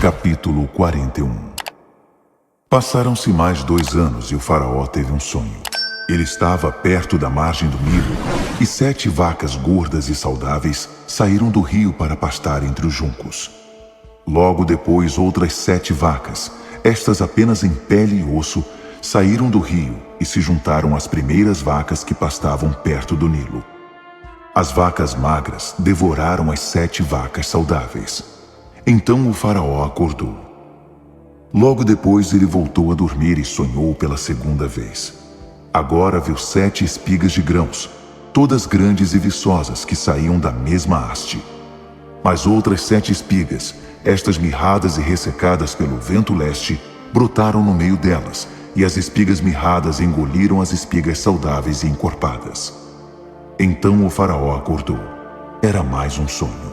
Capítulo 41. Passaram-se mais 2 anos e o faraó teve um sonho. Ele estava perto da margem do Nilo e 7 vacas gordas e saudáveis saíram do rio para pastar entre os juncos. Logo depois, outras 7 vacas, estas apenas em pele e osso, saíram do rio e se juntaram às primeiras vacas que pastavam perto do Nilo. As vacas magras devoraram as 7 vacas saudáveis. Então o faraó acordou. Logo depois ele voltou a dormir e sonhou pela segunda vez. Agora viu 7 espigas de grãos, todas grandes e viçosas, que saíam da mesma haste. Mas outras 7 espigas, estas mirradas e ressecadas pelo vento leste, brotaram no meio delas, e as espigas mirradas engoliram as espigas saudáveis e encorpadas. Então o faraó acordou. Era mais um sonho.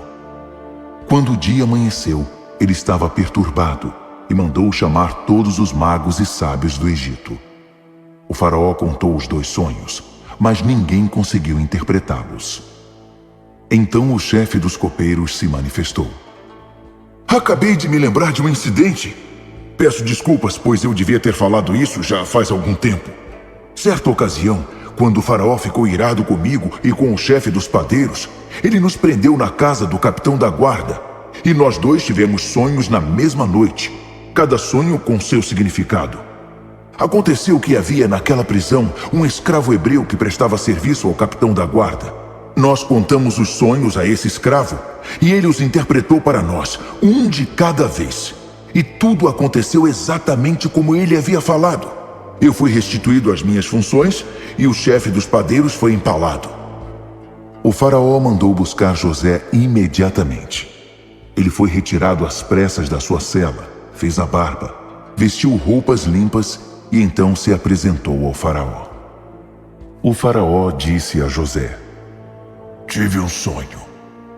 Quando o dia amanheceu, ele estava perturbado e mandou chamar todos os magos e sábios do Egito. O faraó contou os 2 sonhos, mas ninguém conseguiu interpretá-los. Então o chefe dos copeiros se manifestou. Acabei de me lembrar de um incidente. Peço desculpas, pois eu devia ter falado isso já faz algum tempo. Certa ocasião, quando o faraó ficou irado comigo e com o chefe dos padeiros, ele nos prendeu na casa do capitão da guarda, e nós 2 tivemos sonhos na mesma noite, cada sonho com seu significado. Aconteceu que havia naquela prisão um escravo hebreu que prestava serviço ao capitão da guarda. Nós contamos os sonhos a esse escravo, e ele os interpretou para nós, um de cada vez. E tudo aconteceu exatamente como ele havia falado. Eu fui restituído às minhas funções e o chefe dos padeiros foi empalado. O faraó mandou buscar José imediatamente. Ele foi retirado às pressas da sua cela, fez a barba, vestiu roupas limpas e então se apresentou ao faraó. O faraó disse a José: Tive um sonho,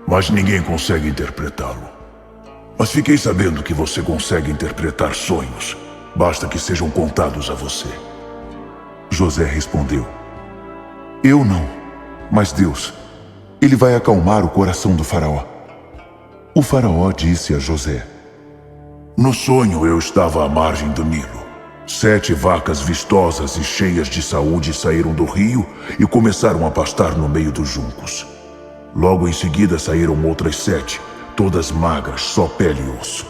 mas ninguém consegue interpretá-lo. Mas fiquei sabendo que você consegue interpretar sonhos. Basta que sejam contados a você. José respondeu: Eu não, mas Deus. Ele vai acalmar o coração do faraó. O faraó disse a José: No sonho eu estava à margem do Nilo. 7 vacas vistosas e cheias de saúde saíram do rio e começaram a pastar no meio dos juncos. Logo em seguida saíram outras 7, todas magras, só pele e osso.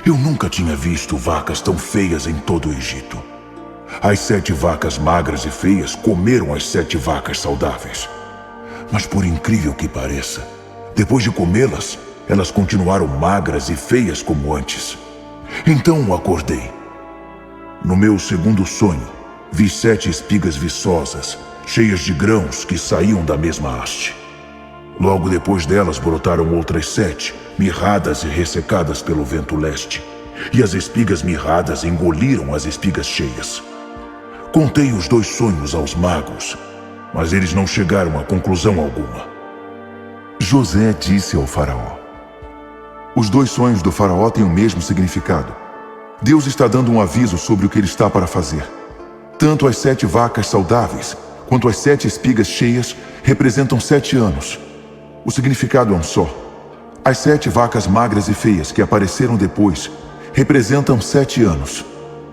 Eu nunca tinha visto vacas tão feias em todo o Egito. As 7 vacas magras e feias comeram as 7 vacas saudáveis. Mas por incrível que pareça, depois de comê-las, elas continuaram magras e feias como antes. Então acordei. No meu segundo sonho, vi 7 espigas viçosas, cheias de grãos que saíam da mesma haste. Logo depois delas brotaram outras 7, mirradas e ressecadas pelo vento leste, e as espigas mirradas engoliram as espigas cheias. Contei os 2 sonhos aos magos, mas eles não chegaram a conclusão alguma. José disse ao faraó: Os 2 sonhos do faraó têm o mesmo significado. Deus está dando um aviso sobre o que ele está para fazer. Tanto as 7 vacas saudáveis, quanto as 7 espigas cheias representam 7 anos. O significado é um só. As 7 vacas magras e feias que apareceram depois representam 7 anos.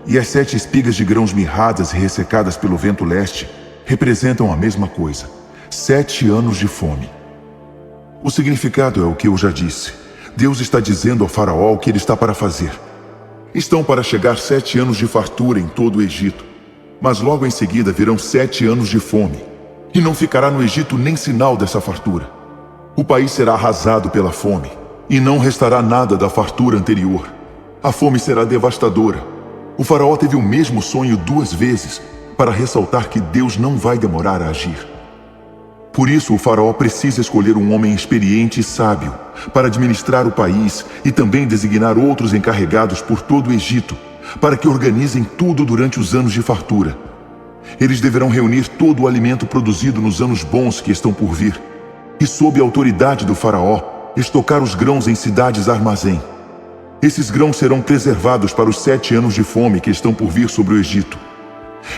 E as 7 espigas de grãos mirradas e ressecadas pelo vento leste representam a mesma coisa: 7 anos de fome. O significado é o que eu já disse. Deus está dizendo ao faraó o que ele está para fazer. Estão para chegar 7 anos de fartura em todo o Egito, mas logo em seguida virão 7 anos de fome, e não ficará no Egito nem sinal dessa fartura. O país será arrasado pela fome, e não restará nada da fartura anterior. A fome será devastadora. O faraó teve o mesmo sonho 2 vezes, para ressaltar que Deus não vai demorar a agir. Por isso, o faraó precisa escolher um homem experiente e sábio para administrar o país e também designar outros encarregados por todo o Egito, para que organizem tudo durante os anos de fartura. Eles deverão reunir todo o alimento produzido nos anos bons que estão por vir, e sob a autoridade do faraó, estocar os grãos em cidades armazém. Esses grãos serão preservados para os 7 anos de fome que estão por vir sobre o Egito.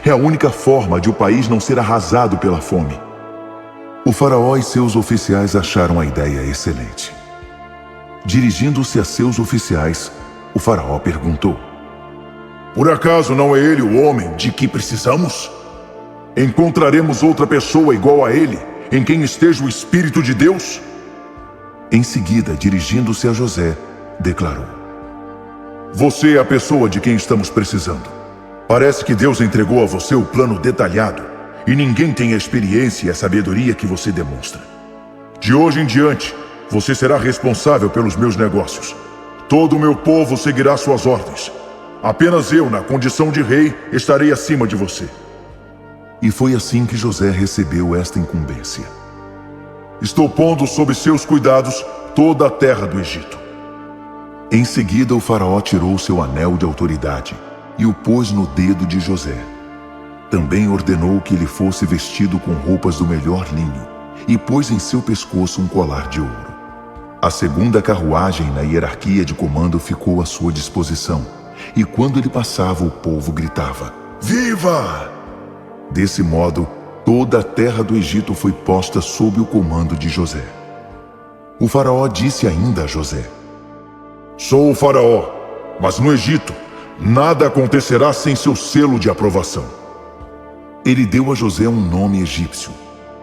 É a única forma de o país não ser arrasado pela fome. O faraó e seus oficiais acharam a ideia excelente. Dirigindo-se a seus oficiais, o faraó perguntou: Por acaso não é ele o homem de que precisamos? Encontraremos outra pessoa igual a ele, em quem esteja o Espírito de Deus? Em seguida, dirigindo-se a José, declarou: Você é a pessoa de quem estamos precisando. Parece que Deus entregou a você o plano detalhado, e ninguém tem a experiência e a sabedoria que você demonstra. De hoje em diante, você será responsável pelos meus negócios. Todo o meu povo seguirá suas ordens. Apenas eu, na condição de rei, estarei acima de você. E foi assim que José recebeu esta incumbência. Estou pondo sob seus cuidados toda a terra do Egito. Em seguida, o faraó tirou seu anel de autoridade e o pôs no dedo de José. Também ordenou que ele fosse vestido com roupas do melhor linho e pôs em seu pescoço um colar de ouro. A segunda carruagem na hierarquia de comando ficou à sua disposição, e quando ele passava, o povo gritava: Viva! Desse modo, toda a terra do Egito foi posta sob o comando de José. O faraó disse ainda a José: Sou o faraó, mas no Egito nada acontecerá sem seu selo de aprovação. Ele deu a José um nome egípcio: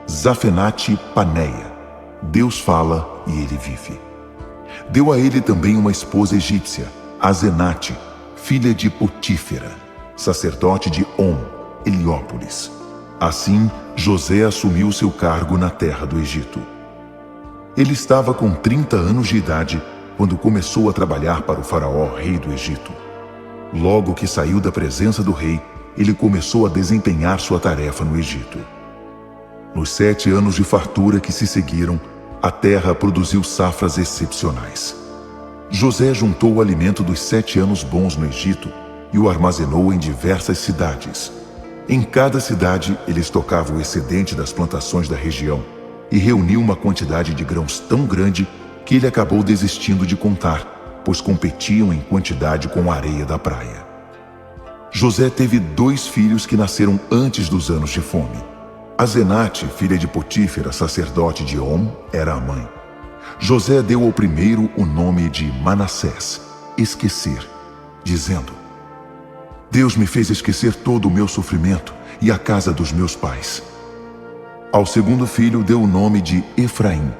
Zafenate-Paneia. Deus fala e ele vive. Deu a ele também uma esposa egípcia, Azenate, filha de Potífera, sacerdote de On, Heliópolis. Assim, José assumiu seu cargo na terra do Egito. Ele estava com 30 anos de idade quando começou a trabalhar para o faraó, rei do Egito. Logo que saiu da presença do rei, ele começou a desempenhar sua tarefa no Egito. Nos 7 anos de fartura que se seguiram, a terra produziu safras excepcionais. José juntou o alimento dos 7 anos bons no Egito e o armazenou em diversas cidades. Em cada cidade, ele estocava o excedente das plantações da região e reuniu uma quantidade de grãos tão grande que ele acabou desistindo de contar, pois competiam em quantidade com a areia da praia. José teve 2 filhos que nasceram antes dos anos de fome. Azenate, filha de Potífera, sacerdote de On, era a mãe. José deu ao primeiro o nome de Manassés, esquecer, dizendo: Deus me fez esquecer todo o meu sofrimento e a casa dos meus pais. Ao segundo filho deu o nome de Efraim,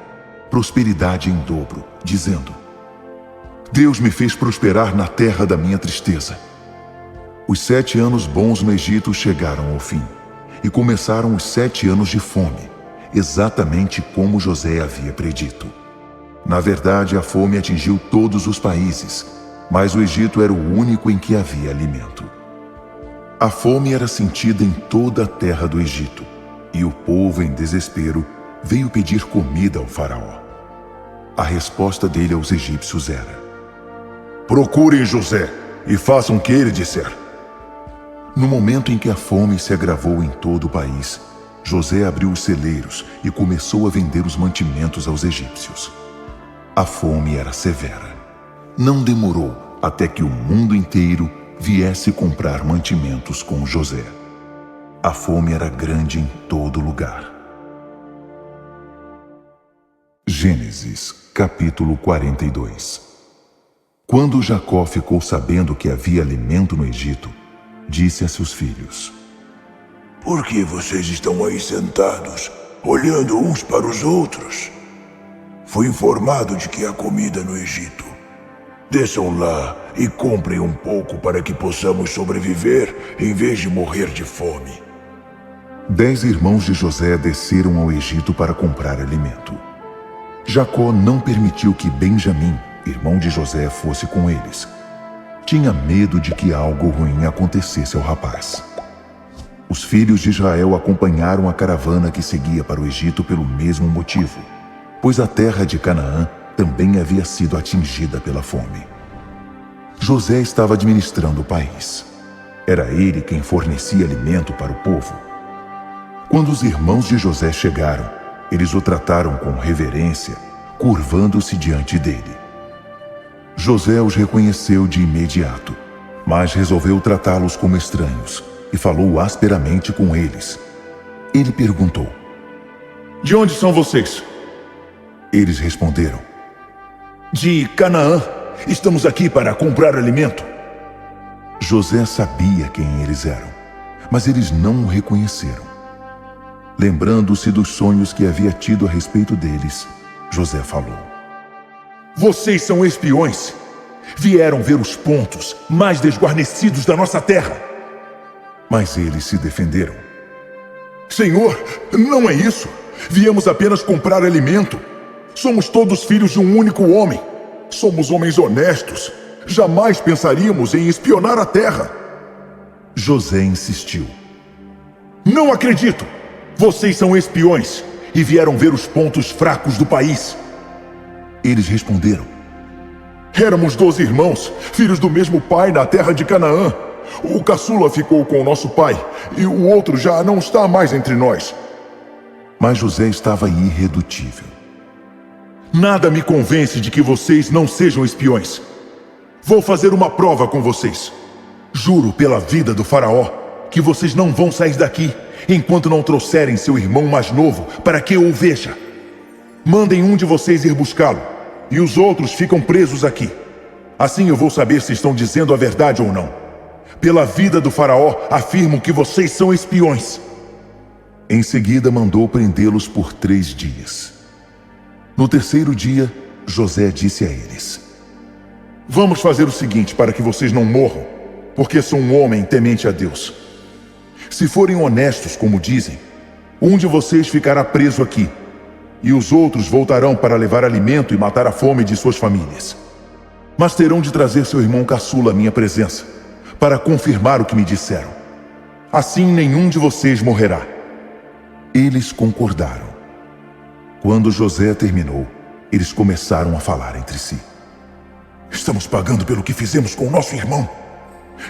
prosperidade em dobro, dizendo: Deus me fez prosperar na terra da minha tristeza. Os 7 anos bons no Egito chegaram ao fim, e começaram os 7 anos de fome, exatamente como José havia predito. Na verdade, a fome atingiu todos os países, mas o Egito era o único em que havia alimento. A fome era sentida em toda a terra do Egito, e o povo, em desespero, veio pedir comida ao faraó. A resposta dele aos egípcios era: Procurem José e façam o que ele disser. No momento em que a fome se agravou em todo o país, José abriu os celeiros e começou a vender os mantimentos aos egípcios. A fome era severa. Não demorou até que o mundo inteiro viesse comprar mantimentos com José. A fome era grande em todo lugar. Gênesis, capítulo 42. Quando Jacó ficou sabendo que havia alimento no Egito, disse a seus filhos: Por que vocês estão aí sentados, olhando uns para os outros? Fui informado de que há comida no Egito. Desçam lá e comprem um pouco para que possamos sobreviver em vez de morrer de fome. 10 irmãos de José desceram ao Egito para comprar alimento. Jacó não permitiu que Benjamim, irmão de José, fosse com eles. Tinha medo de que algo ruim acontecesse ao rapaz. Os filhos de Israel acompanharam a caravana que seguia para o Egito pelo mesmo motivo, pois a terra de Canaã também havia sido atingida pela fome. José estava administrando o país. Era ele quem fornecia alimento para o povo. Quando os irmãos de José chegaram, eles o trataram com reverência, curvando-se diante dele. José os reconheceu de imediato, mas resolveu tratá-los como estranhos e falou asperamente com eles. Ele perguntou: De onde são vocês? Eles responderam: De Canaã, Estamos aqui para comprar alimento. José sabia quem eles eram, mas eles não o reconheceram. Lembrando-se dos sonhos que havia tido a respeito deles, José falou: Vocês são espiões. Vieram ver os pontos mais desguarnecidos da nossa terra. Mas eles se defenderam. Senhor, não é isso. Viemos apenas comprar alimento. Somos todos filhos de um único homem. Somos homens honestos. Jamais pensaríamos em espionar a terra. José insistiu: Não acredito! Vocês são espiões e vieram ver os pontos fracos do país. Eles responderam: Éramos 12 irmãos, filhos do mesmo pai na terra de Canaã. O caçula ficou com o nosso pai e o outro já não está mais entre nós. Mas José estava irredutível. Nada me convence de que vocês não sejam espiões. Vou fazer uma prova com vocês. Juro pela vida do faraó que vocês não vão sair daqui enquanto não trouxerem seu irmão mais novo para que eu o veja. Mandem um de vocês ir buscá-lo e os outros ficam presos aqui. Assim eu vou saber se estão dizendo a verdade ou não. Pela vida do faraó, afirmo que vocês são espiões. Em seguida mandou prendê-los por 3 dias. No terceiro dia, José disse a eles: Vamos fazer o seguinte para que vocês não morram, porque sou um homem temente a Deus. Se forem honestos, como dizem, um de vocês ficará preso aqui, e os outros voltarão para levar alimento e matar a fome de suas famílias. Mas terão de trazer seu irmão caçula à minha presença, para confirmar o que me disseram. Assim nenhum de vocês morrerá. Eles concordaram. Quando José terminou, eles começaram a falar entre si: Estamos pagando pelo que fizemos com o nosso irmão.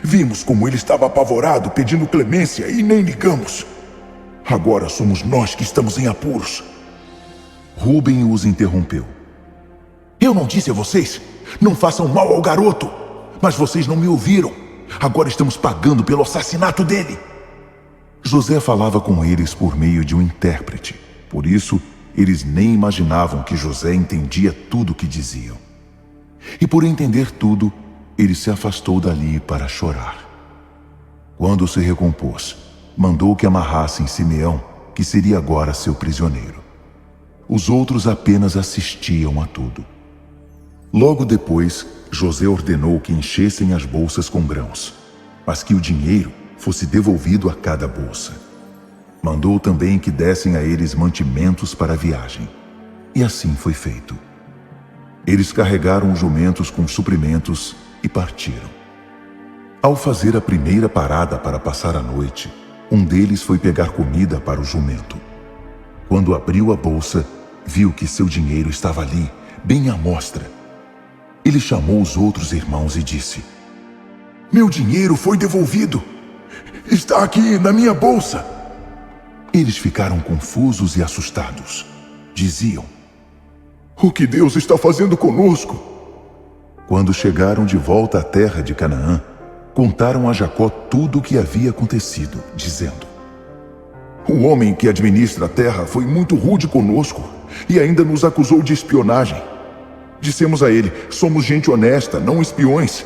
Vimos como ele estava apavorado, pedindo clemência, e nem ligamos. Agora somos nós que estamos em apuros. Rúben os interrompeu: Eu não disse a vocês, não façam mal ao garoto. Mas vocês não me ouviram. Agora estamos pagando pelo assassinato dele. José falava com eles por meio de um intérprete. Por isso, eles nem imaginavam que José entendia tudo o que diziam. E por entender tudo, ele se afastou dali para chorar. Quando se recompôs, mandou que amarrassem Simeão, que seria agora seu prisioneiro. Os outros apenas assistiam a tudo. Logo depois, José ordenou que enchessem as bolsas com grãos, mas que o dinheiro fosse devolvido a cada bolsa. Mandou também que dessem a eles mantimentos para a viagem. E assim foi feito. Eles carregaram os jumentos com suprimentos e partiram. Ao fazer a primeira parada para passar a noite, um deles foi pegar comida para o jumento. Quando abriu a bolsa, viu que seu dinheiro estava ali, bem à mostra. Ele chamou os outros irmãos e disse: Meu dinheiro foi devolvido. Está aqui na minha bolsa. Eles ficaram confusos e assustados. Diziam: O que Deus está fazendo conosco? Quando chegaram de volta à terra de Canaã, contaram a Jacó tudo o que havia acontecido, dizendo: O homem que administra a terra foi muito rude conosco e ainda nos acusou de espionagem. Dissemos a ele: somos gente honesta, não espiões.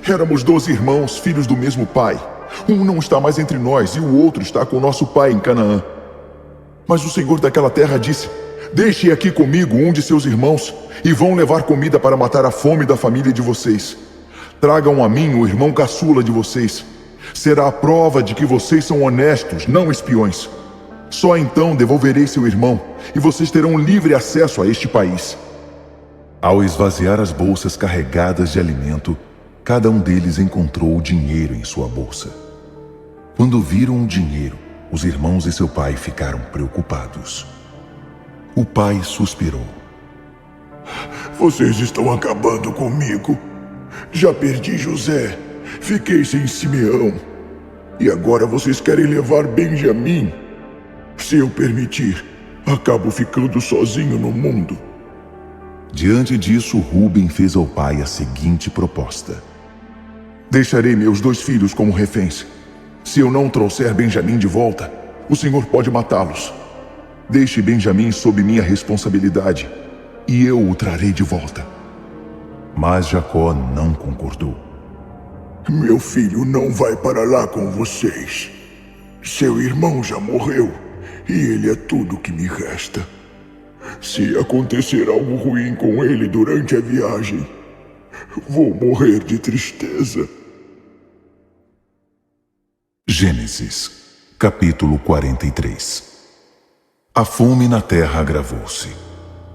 Éramos 12 irmãos, filhos do mesmo pai. Um não está mais entre nós e o outro está com nosso pai em Canaã. Mas o senhor daquela terra disse: Deixe aqui comigo um de seus irmãos e vão levar comida para matar a fome da família de vocês. Tragam a mim o irmão caçula de vocês. Será a prova de que vocês são honestos, não espiões. Só então devolverei seu irmão e vocês terão livre acesso a este país. Ao esvaziar as bolsas carregadas de alimento, cada um deles encontrou o dinheiro em sua bolsa. Quando viram o dinheiro, os irmãos e seu pai ficaram preocupados. O pai suspirou: Vocês estão acabando comigo. Já perdi José, fiquei sem Simeão. E agora vocês querem levar Benjamim? Se eu permitir, acabo ficando sozinho no mundo. Diante disso, Rúben fez ao pai a seguinte proposta: Deixarei meus 2 filhos como reféns. Se eu não trouxer Benjamim de volta, o senhor pode matá-los. Deixe Benjamim sob minha responsabilidade, e eu o trarei de volta. Mas Jacó não concordou. Meu filho não vai para lá com vocês. Seu irmão já morreu e ele é tudo que me resta. Se acontecer algo ruim com ele durante a viagem, vou morrer de tristeza. Gênesis, capítulo 43. A fome na terra agravou-se.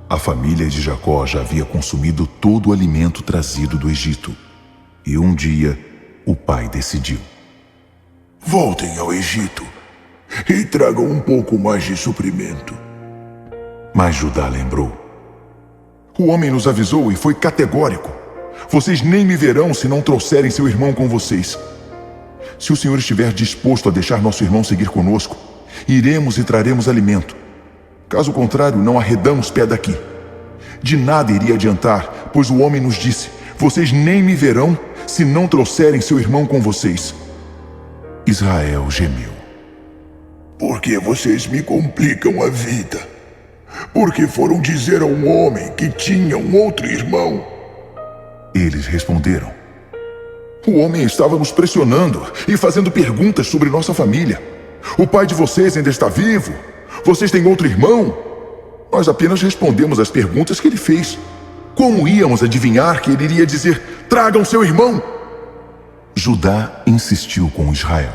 A família de Jacó já havia consumido todo o alimento trazido do Egito. E um dia, o pai decidiu: voltem ao Egito e tragam um pouco mais de suprimento. Mas Judá lembrou: o homem nos avisou e foi categórico. Vocês nem me verão se não trouxerem seu irmão com vocês. Se o Senhor estiver disposto a deixar nosso irmão seguir conosco, iremos e traremos alimento. Caso contrário, não arredamos pé daqui. De nada iria adiantar, pois o homem nos disse: vocês nem me verão se não trouxerem seu irmão com vocês. Israel gemeu: por que vocês me complicam a vida? Porque foram dizer a um homem que tinha um outro irmão. Eles responderam: o homem estava nos pressionando e fazendo perguntas sobre nossa família. O pai de vocês ainda está vivo? Vocês têm outro irmão? Nós apenas respondemos às perguntas que ele fez. Como íamos adivinhar que ele iria dizer: tragam seu irmão? Judá insistiu com Israel: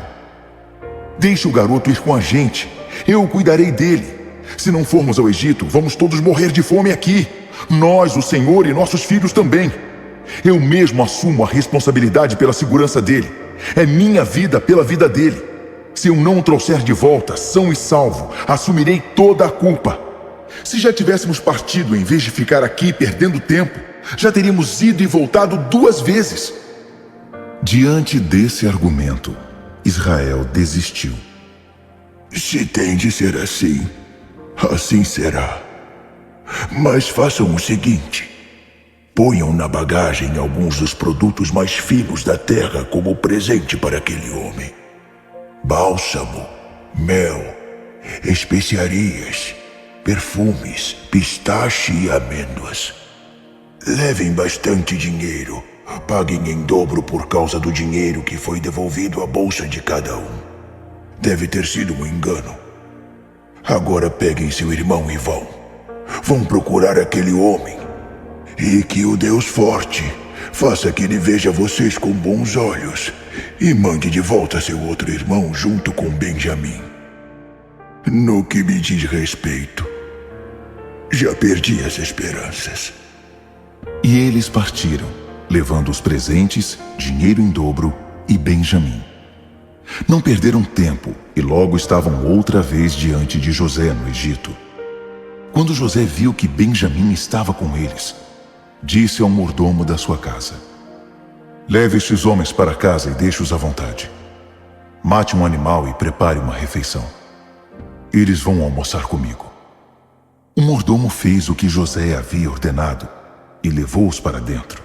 deixe o garoto ir com a gente. Eu cuidarei dele. Se não formos ao Egito, vamos todos morrer de fome aqui. Nós, o Senhor e nossos filhos também. Eu mesmo assumo a responsabilidade pela segurança dele. É minha vida pela vida dele. Se eu não o trouxer de volta, são e salvo, assumirei toda a culpa. Se já tivéssemos partido em vez de ficar aqui perdendo tempo, já teríamos ido e voltado 2 vezes. Diante desse argumento, Israel desistiu. Se tem de ser assim, assim será. Mas façam o seguinte: ponham na bagagem alguns dos produtos mais finos da terra como presente para aquele homem. Bálsamo, mel, especiarias, perfumes, pistache e amêndoas. Levem bastante dinheiro. Paguem em dobro por causa do dinheiro que foi devolvido à bolsa de cada um. Deve ter sido um engano. Agora peguem seu irmão e vão. Vão procurar aquele homem. E que o Deus forte faça que ele veja vocês com bons olhos e mande de volta seu outro irmão junto com Benjamim. No que me diz respeito, já perdi as esperanças. E eles partiram, levando os presentes, dinheiro em dobro e Benjamim. Não perderam tempo e logo estavam outra vez diante de José no Egito. Quando José viu que Benjamim estava com eles, disse ao mordomo da sua casa: leve estes homens para casa e deixe-os à vontade. Mate um animal e prepare uma refeição. Eles vão almoçar comigo. O mordomo fez o que José havia ordenado e levou-os para dentro.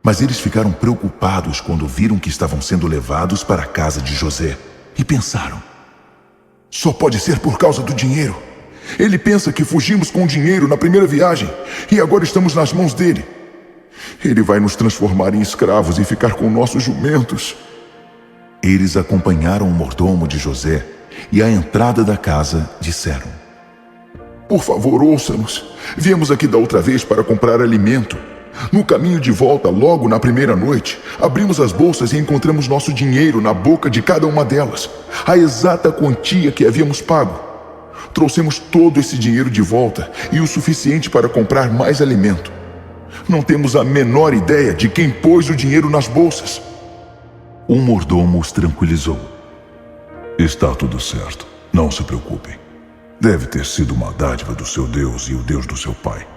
Mas eles ficaram preocupados quando viram que estavam sendo levados para a casa de José e pensaram: só pode ser por causa do dinheiro. Ele pensa que fugimos com o dinheiro na primeira viagem e agora estamos nas mãos dele. Ele vai nos transformar em escravos e ficar com nossos jumentos. Eles acompanharam o mordomo de José e à entrada da casa disseram: por favor, ouça-nos. Viemos aqui da outra vez para comprar alimento. No caminho de volta, logo na primeira noite, abrimos as bolsas e encontramos nosso dinheiro na boca de cada uma delas, a exata quantia que havíamos pago. Trouxemos todo esse dinheiro de volta e o suficiente para comprar mais alimento. Não temos a menor ideia de quem pôs o dinheiro nas bolsas. O mordomo os tranquilizou: está tudo certo, não se preocupem. Deve ter sido uma dádiva do seu Deus e o Deus do seu pai,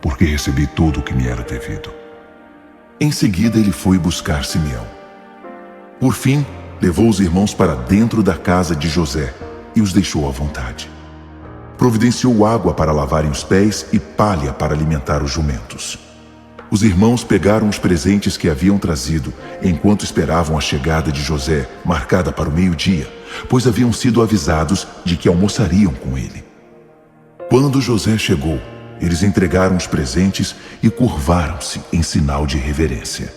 porque recebi tudo o que me era devido. Em seguida ele foi buscar Simeão. Por fim, levou os irmãos para dentro da casa de José e os deixou à vontade. Providenciou água para lavarem os pés e palha para alimentar os jumentos. Os irmãos pegaram os presentes que haviam trazido enquanto esperavam a chegada de José, marcada para o meio-dia, pois haviam sido avisados de que almoçariam com ele. Quando José chegou, eles entregaram os presentes e curvaram-se em sinal de reverência.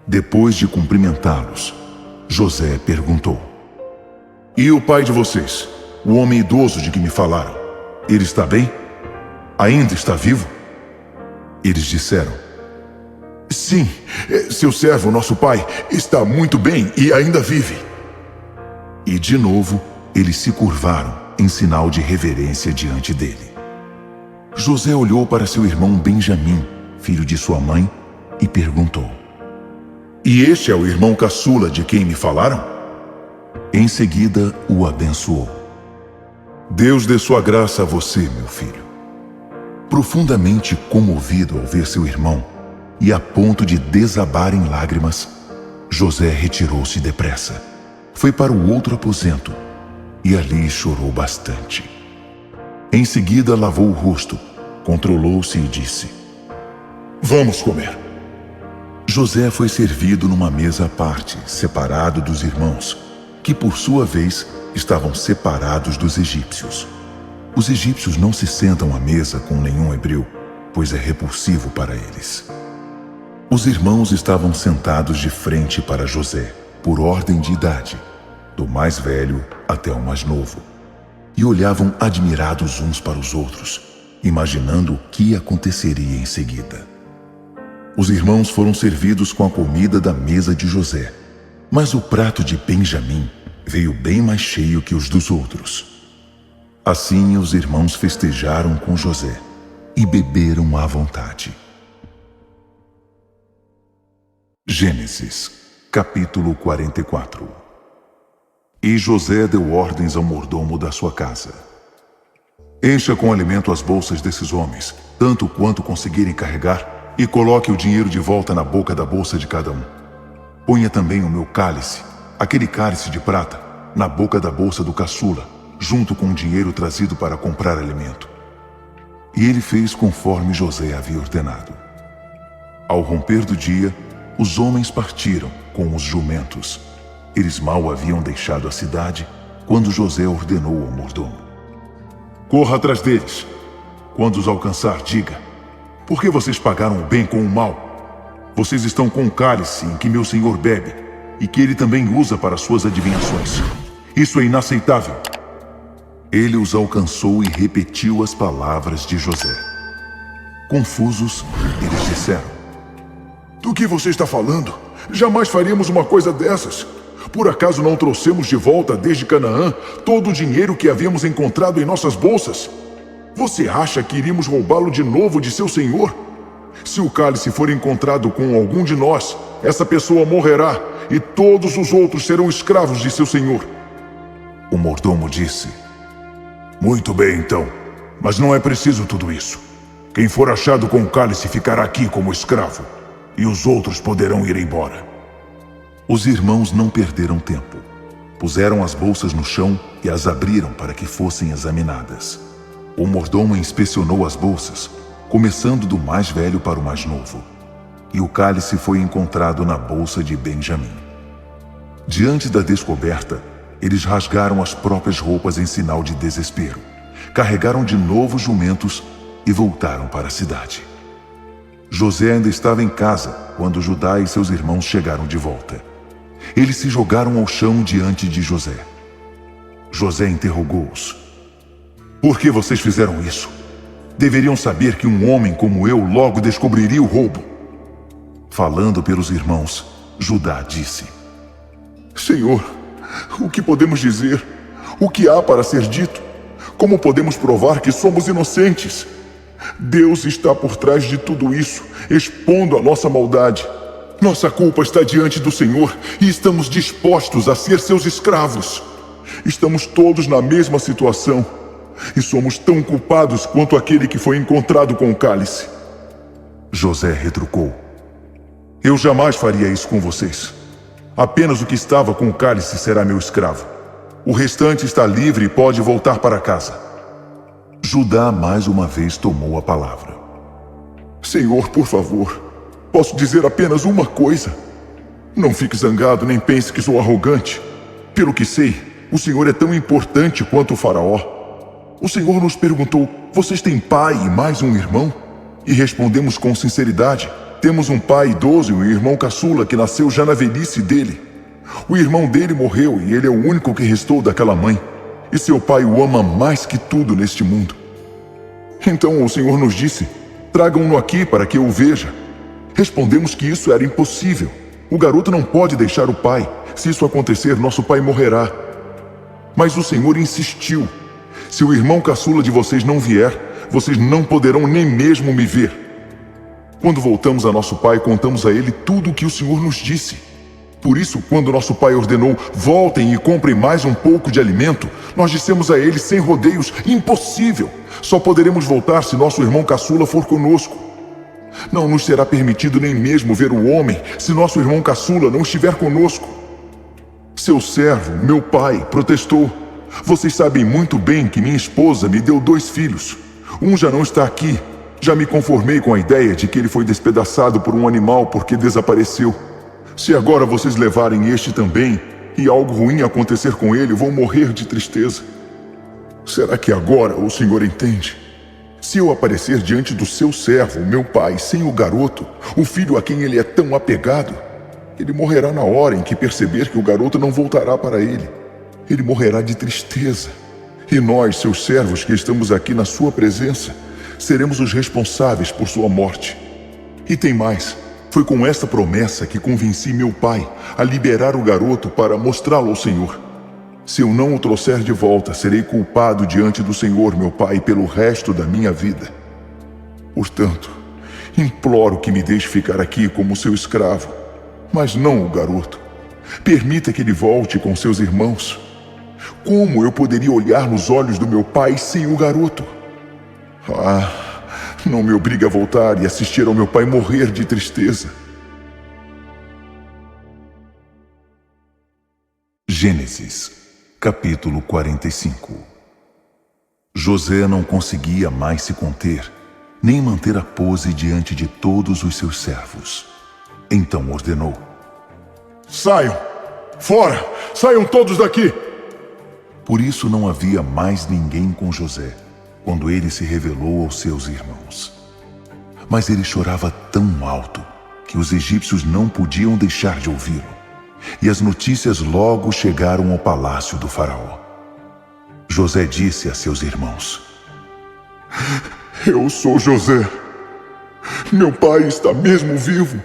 Depois de cumprimentá-los, José perguntou: "E o pai de vocês, o homem idoso de que me falaram, ele está bem? Ainda está vivo?" Eles disseram: "Sim, seu servo, nosso pai, está muito bem e ainda vive." E de novo, eles se curvaram em sinal de reverência diante dele. José olhou para seu irmão Benjamim, filho de sua mãe, e perguntou: "E este é o irmão caçula de quem me falaram?" Em seguida, o abençoou. "Deus dê sua graça a você, meu filho." Profundamente comovido ao ver seu irmão, e a ponto de desabar em lágrimas, José retirou-se depressa. Foi para o outro aposento e ali chorou bastante. Em seguida lavou o rosto, controlou-se e disse: "Vamos comer." José foi servido numa mesa à parte, separado dos irmãos, que por sua vez estavam separados dos egípcios. Os egípcios não se sentam à mesa com nenhum hebreu, pois é repulsivo para eles. Os irmãos estavam sentados de frente para José, por ordem de idade, do mais velho até o mais novo, e olhavam admirados uns para os outros, imaginando o que aconteceria em seguida. Os irmãos foram servidos com a comida da mesa de José, mas o prato de Benjamim veio bem mais cheio que os dos outros. Assim os irmãos festejaram com José e beberam à vontade. Gênesis, capítulo 44. E José deu ordens ao mordomo da sua casa: "Encha com alimento as bolsas desses homens, tanto quanto conseguirem carregar, e coloque o dinheiro de volta na boca da bolsa de cada um. Ponha também o meu cálice, aquele cálice de prata, na boca da bolsa do caçula, junto com o dinheiro trazido para comprar alimento." E ele fez conforme José havia ordenado. Ao romper do dia, os homens partiram com os jumentos. Eles mal haviam deixado a cidade quando José ordenou ao mordomo: "Corra atrás deles. Quando os alcançar, diga: por que vocês pagaram o bem com o mal? Vocês estão com o cálice em que meu senhor bebe e que ele também usa para suas adivinhações. Isso é inaceitável." Ele os alcançou e repetiu as palavras de José. Confusos, eles disseram: "Do que você está falando? Jamais faríamos uma coisa dessas. Por acaso não trouxemos de volta desde Canaã todo o dinheiro que havíamos encontrado em nossas bolsas? Você acha que iríamos roubá-lo de novo de seu senhor? Se o cálice for encontrado com algum de nós, essa pessoa morrerá e todos os outros serão escravos de seu senhor." O mordomo disse: "Muito bem, então, mas não é preciso tudo isso. Quem for achado com o cálice ficará aqui como escravo, e os outros poderão ir embora." Os irmãos não perderam tempo. Puseram as bolsas no chão e as abriram para que fossem examinadas. O mordomo inspecionou as bolsas, começando do mais velho para o mais novo. E o cálice foi encontrado na bolsa de Benjamim. Diante da descoberta, eles rasgaram as próprias roupas em sinal de desespero, carregaram de novo os jumentos e voltaram para a cidade. José ainda estava em casa quando Judá e seus irmãos chegaram de volta. Eles se jogaram ao chão diante de José. José interrogou-os: "Por que vocês fizeram isso? Deveriam saber que um homem como eu logo descobriria o roubo." Falando pelos irmãos, Judá disse: "Senhor, o que podemos dizer? O que há para ser dito? Como podemos provar que somos inocentes? Deus está por trás de tudo isso, expondo a nossa maldade. Nossa culpa está diante do Senhor e estamos dispostos a ser seus escravos. Estamos todos na mesma situação e somos tão culpados quanto aquele que foi encontrado com o cálice." José retrucou: "Eu jamais faria isso com vocês. Apenas o que estava com o cálice será meu escravo. O restante está livre e pode voltar para casa." Judá mais uma vez tomou a palavra: "Senhor, por favor, posso dizer apenas uma coisa? Não fique zangado nem pense que sou arrogante. Pelo que sei, o Senhor é tão importante quanto o faraó. O Senhor nos perguntou: vocês têm pai e mais um irmão? E respondemos com sinceridade: temos um pai idoso e um irmão caçula que nasceu já na velhice dele. O irmão dele morreu e ele é o único que restou daquela mãe. E seu pai o ama mais que tudo neste mundo. Então o Senhor nos disse: tragam-no aqui para que eu o veja. Respondemos que isso era impossível. O garoto não pode deixar o pai. Se isso acontecer, nosso pai morrerá. Mas o Senhor insistiu: se o irmão caçula de vocês não vier, vocês não poderão nem mesmo me ver. Quando voltamos a nosso pai, contamos a ele tudo o que o Senhor nos disse. Por isso, quando nosso pai ordenou: voltem e comprem mais um pouco de alimento, nós dissemos a ele sem rodeios: impossível! Só poderemos voltar se nosso irmão caçula for conosco. Não nos será permitido nem mesmo ver o homem se nosso irmão caçula não estiver conosco. Seu servo, meu pai, protestou: vocês sabem muito bem que minha esposa me deu 2 filhos. Um já não está aqui. Já me conformei com a ideia de que ele foi despedaçado por um animal porque desapareceu. Se agora vocês levarem este também e algo ruim acontecer com ele, vou morrer de tristeza. Será que agora o Senhor entende? Se eu aparecer diante do seu servo, meu pai, sem o garoto, o filho a quem ele é tão apegado, ele morrerá na hora em que perceber que o garoto não voltará para ele. Ele morrerá de tristeza. E nós, seus servos que estamos aqui na sua presença, seremos os responsáveis por sua morte. E tem mais. Foi com esta promessa que convenci meu pai a liberar o garoto para mostrá-lo ao Senhor. Se eu não o trouxer de volta, serei culpado diante do Senhor, meu pai, pelo resto da minha vida. Portanto, imploro que me deixe ficar aqui como seu escravo, mas não o garoto. Permita que ele volte com seus irmãos. Como eu poderia olhar nos olhos do meu pai sem o garoto? Não me obrigue a voltar e assistir ao meu pai morrer de tristeza. Gênesis, capítulo 45. José não conseguia mais se conter, nem manter a pose diante de todos os seus servos. Então ordenou: saiam! Fora! Saiam todos daqui! Por isso não havia mais ninguém com José, quando ele se revelou aos seus irmãos. Mas ele chorava tão alto que os egípcios não podiam deixar de ouvi-lo. E as notícias logo chegaram ao palácio do faraó. José disse a seus irmãos: eu sou José. Meu pai está mesmo vivo.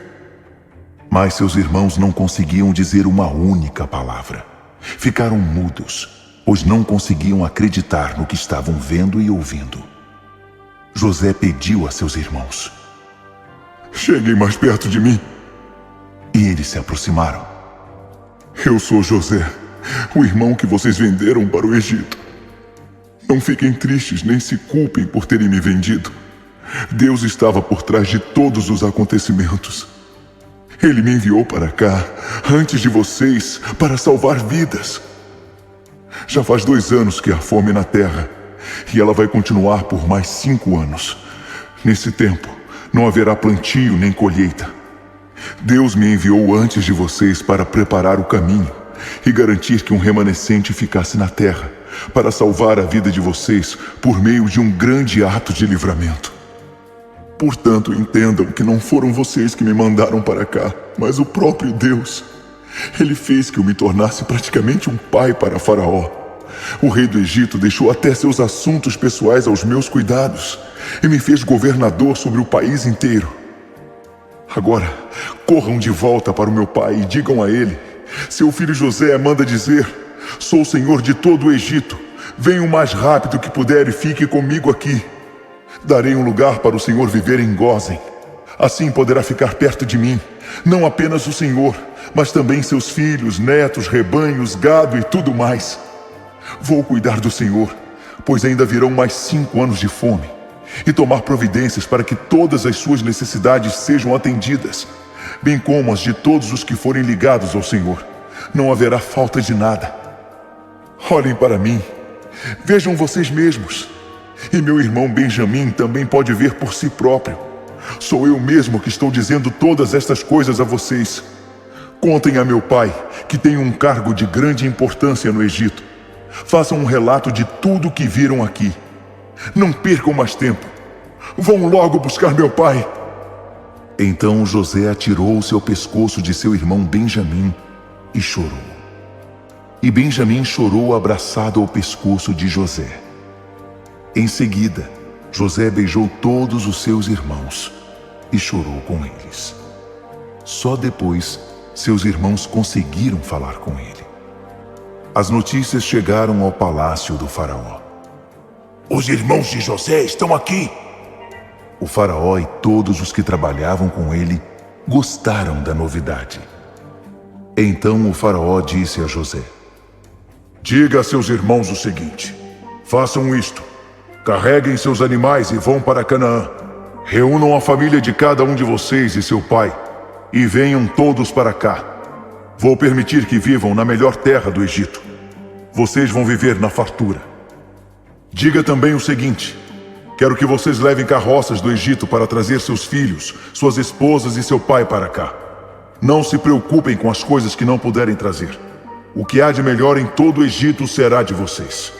Mas seus irmãos não conseguiam dizer uma única palavra. Ficaram mudos, pois não conseguiam acreditar no que estavam vendo e ouvindo. José pediu a seus irmãos: cheguem mais perto de mim. E eles se aproximaram. Eu sou José, o irmão que vocês venderam para o Egito. Não fiquem tristes nem se culpem por terem me vendido. Deus estava por trás de todos os acontecimentos. Ele me enviou para cá, antes de vocês, para salvar vidas. Já faz 2 anos que há fome na terra, e ela vai continuar por mais 5 anos. Nesse tempo, não haverá plantio nem colheita. Deus me enviou antes de vocês para preparar o caminho e garantir que um remanescente ficasse na terra, para salvar a vida de vocês por meio de um grande ato de livramento. Portanto, entendam que não foram vocês que me mandaram para cá, mas o próprio Deus. Ele fez que eu me tornasse praticamente um pai para Faraó. O rei do Egito deixou até seus assuntos pessoais aos meus cuidados e me fez governador sobre o país inteiro. Agora, corram de volta para o meu pai e digam a ele: seu filho José manda dizer: sou o senhor de todo o Egito. Venha o mais rápido que puder e fique comigo aqui. Darei um lugar para o senhor viver em Gósen. Assim poderá ficar perto de mim, não apenas o senhor, mas também seus filhos, netos, rebanhos, gado e tudo mais. Vou cuidar do senhor, pois ainda virão mais 5 anos de fome, e tomar providências para que todas as suas necessidades sejam atendidas, bem como as de todos os que forem ligados ao Senhor. Não haverá falta de nada. Olhem para mim, vejam vocês mesmos. E meu irmão Benjamim também pode ver por si próprio. Sou eu mesmo que estou dizendo todas estas coisas a vocês. Contem a meu pai, que tem um cargo de grande importância no Egito. Façam um relato de tudo o que viram aqui. Não percam mais tempo. Vão logo buscar meu pai. Então José atirou-se ao pescoço de seu irmão Benjamim e chorou. E Benjamim chorou abraçado ao pescoço de José. Em seguida, José beijou todos os seus irmãos e chorou com eles. Só depois, seus irmãos conseguiram falar com ele. As notícias chegaram ao palácio do faraó. Os irmãos de José estão aqui. O faraó e todos os que trabalhavam com ele gostaram da novidade. Então o faraó disse a José: Diga a seus irmãos o seguinte: façam isto. Carreguem seus animais e vão para Canaã. Reúnam a família de cada um de vocês e seu pai, e venham todos para cá. Vou permitir que vivam na melhor terra do Egito. Vocês vão viver na fartura. Diga também o seguinte: quero que vocês levem carroças do Egito para trazer seus filhos, suas esposas e seu pai para cá. Não se preocupem com as coisas que não puderem trazer. O que há de melhor em todo o Egito será de vocês.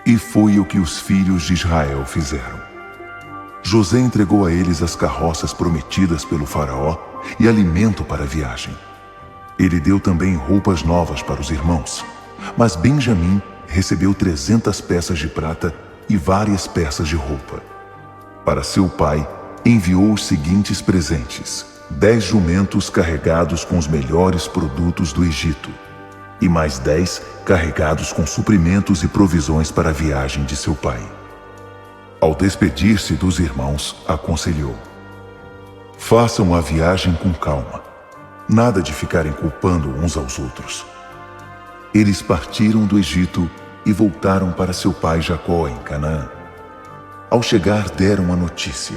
E foi o que os filhos de Israel fizeram. José entregou a eles as carroças prometidas pelo faraó e alimento para a viagem. Ele deu também roupas novas para os irmãos, mas Benjamim recebeu 300 peças de prata e várias peças de roupa. Para seu pai, enviou os seguintes presentes: 10 jumentos carregados com os melhores produtos do Egito, e mais 10 carregados com suprimentos e provisões para a viagem de seu pai. Ao despedir-se dos irmãos, aconselhou: façam a viagem com calma, nada de ficarem culpando uns aos outros. Eles partiram do Egito e voltaram para seu pai Jacó em Canaã. Ao chegar, deram a notícia: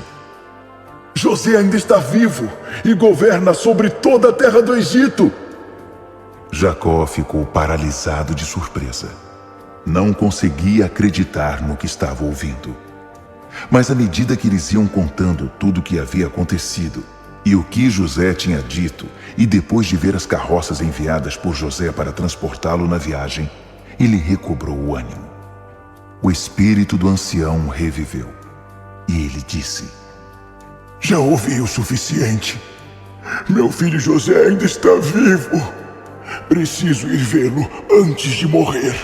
José ainda está vivo e governa sobre toda a terra do Egito. Jacó ficou paralisado de surpresa. Não conseguia acreditar no que estava ouvindo. Mas à medida que eles iam contando tudo o que havia acontecido e o que José tinha dito, e depois de ver as carroças enviadas por José para transportá-lo na viagem, ele recobrou o ânimo. O espírito do ancião reviveu, e ele disse: já ouvi o suficiente. Meu filho José ainda está vivo. Preciso ir vê-lo antes de morrer.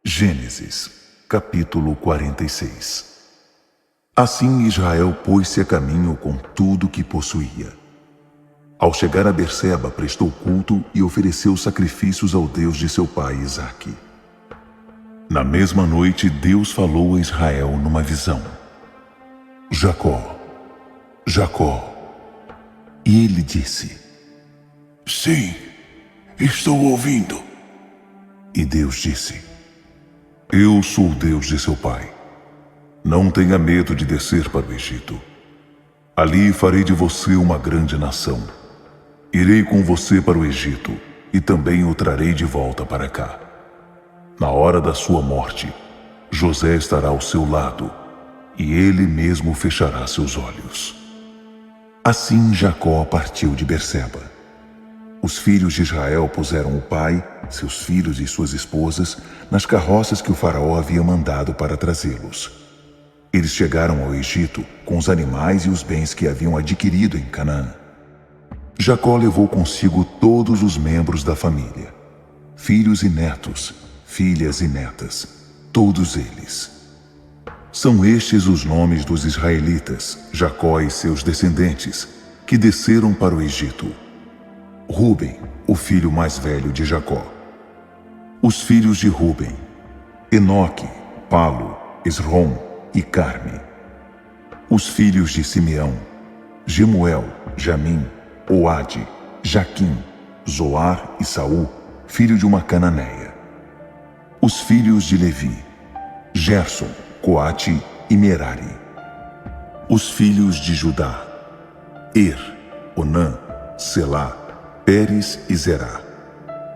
Gênesis, capítulo 46. Assim Israel pôs-se a caminho com tudo que possuía. Ao chegar a Berseba, prestou culto e ofereceu sacrifícios ao Deus de seu pai Isaque. Na mesma noite, Deus falou a Israel numa visão: Jacó, Jacó. E ele disse: sim, estou ouvindo. E Deus disse: eu sou o Deus de seu pai. Não tenha medo de descer para o Egito. Ali farei de você uma grande nação. Irei com você para o Egito e também o trarei de volta para cá. Na hora da sua morte, José estará ao seu lado e ele mesmo fechará seus olhos. Assim Jacó partiu de Berseba. Os filhos de Israel puseram o pai, seus filhos e suas esposas nas carroças que o faraó havia mandado para trazê-los. Eles chegaram ao Egito com os animais e os bens que haviam adquirido em Canaã. Jacó levou consigo todos os membros da família, filhos e netos, filhas e netas, todos eles. São estes os nomes dos israelitas, Jacó e seus descendentes, que desceram para o Egito. Rúben, o filho mais velho de Jacó. Os filhos de Rúben: Enoque, Palo, Esrom e Carme. Os filhos de Simeão: Gemuel, Jamim, Oade, Jaquim, Zoar e Saul, filho de uma cananeia. Os filhos de Levi: Gerson, Coate e Merari. Os filhos de Judá: Onã, Selá, Pérez e Zerá.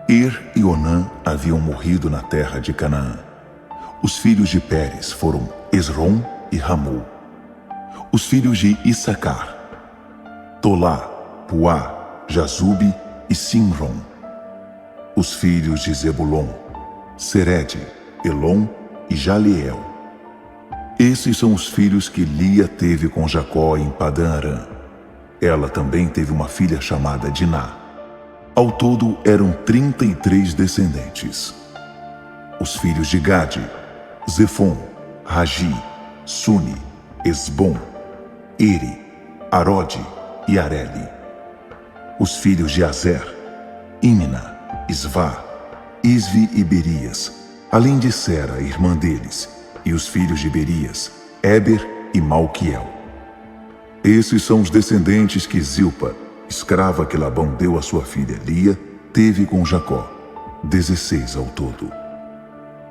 E Onã haviam morrido na terra de Canaã. Os filhos de Pérez foram Esrom e Ramú. Os filhos de Issacar: Tolá, Puá, Jazube e Simron. Os filhos de Zebulon: Sered, Elon e Jaleel. Esses são os filhos que Lia teve com Jacó em Padã-Arã. Ela também teve uma filha chamada Diná. Ao todo eram 33 descendentes. Os filhos de Gade: Zefon, Ragi, Suni, Esbom, Eri, Arode e Areli. Os filhos de Azer: Imna, Isvá, Isvi e Berias, além de Sera, irmã deles, e os filhos de Berias: Éber e Malquiel. Esses são os descendentes que Zilpa, escrava que Labão deu à sua filha Lia, teve com Jacó, 16 ao todo.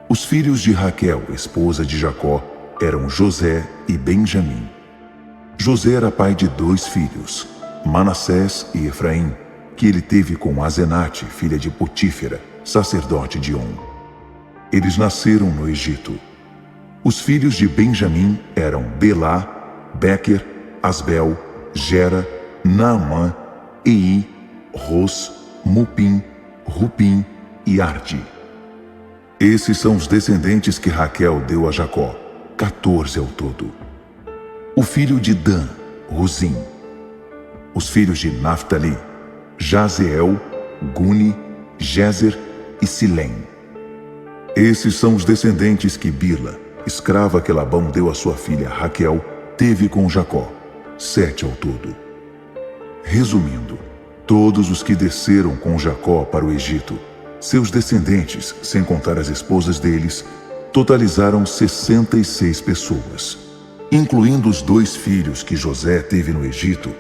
Os filhos de Raquel, esposa de Jacó, eram José e Benjamim. José era pai de 2 filhos, Manassés e Efraim, que ele teve com Azenate, filha de Potífera, sacerdote de On. Eles nasceram no Egito. Os filhos de Benjamim eram Belá, Bequer, Asbel, Gera, Naamã, Ei, Ros, Mupim, Rupim e Arde. Esses são os descendentes que Raquel deu a Jacó, 14 ao todo. O filho de Dan, Ruzim. Os filhos de Naftali: Jazeel, Guni, Jezer e Silém. Esses são os descendentes que Bila, escrava que Labão deu à sua filha Raquel, teve com Jacó, 7 ao todo. Resumindo, todos os que desceram com Jacó para o Egito, seus descendentes, sem contar as esposas deles, totalizaram 66 pessoas. Incluindo os 2 filhos que José teve no Egito,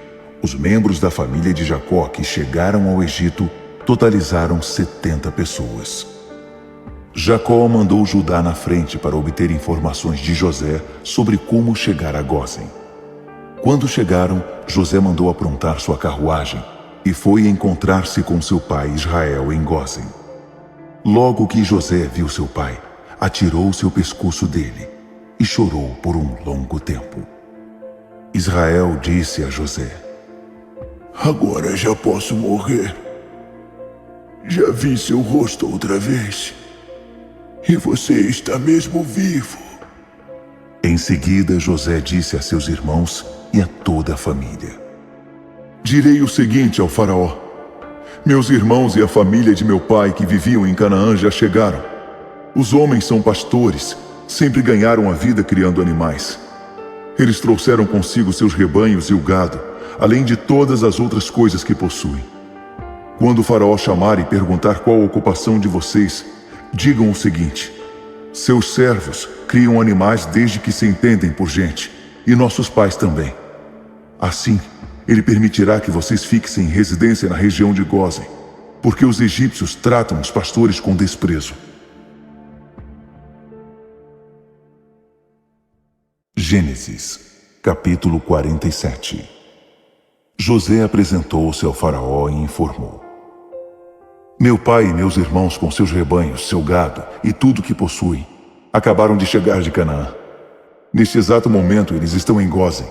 os membros da família de Jacó que chegaram ao Egito totalizaram 70 pessoas. Jacó mandou Judá na frente para obter informações de José sobre como chegar a Gósen. Quando chegaram, José mandou aprontar sua carruagem e foi encontrar-se com seu pai Israel em Gósen. Logo que José viu seu pai, atirou-se ao pescoço dele e chorou por um longo tempo. Israel disse a José: Agora já posso morrer. Já vi seu rosto outra vez. E você está mesmo vivo. Em seguida, José disse a seus irmãos e a toda a família: Direi o seguinte ao faraó: meus irmãos e a família de meu pai que viviam em Canaã já chegaram. Os homens são pastores, sempre ganharam a vida criando animais. Eles trouxeram consigo seus rebanhos e o gado, além de todas as outras coisas que possuem. Quando o faraó chamar e perguntar qual a ocupação de vocês, digam o seguinte: seus servos criam animais desde que se entendem por gente, e nossos pais também. Assim, ele permitirá que vocês fixem em residência na região de Gósen, porque os egípcios tratam os pastores com desprezo. Gênesis, capítulo 47. José apresentou-se ao faraó e informou: meu pai e meus irmãos com seus rebanhos, seu gado e tudo que possuem, acabaram de chegar de Canaã. Neste exato momento eles estão em Gósen.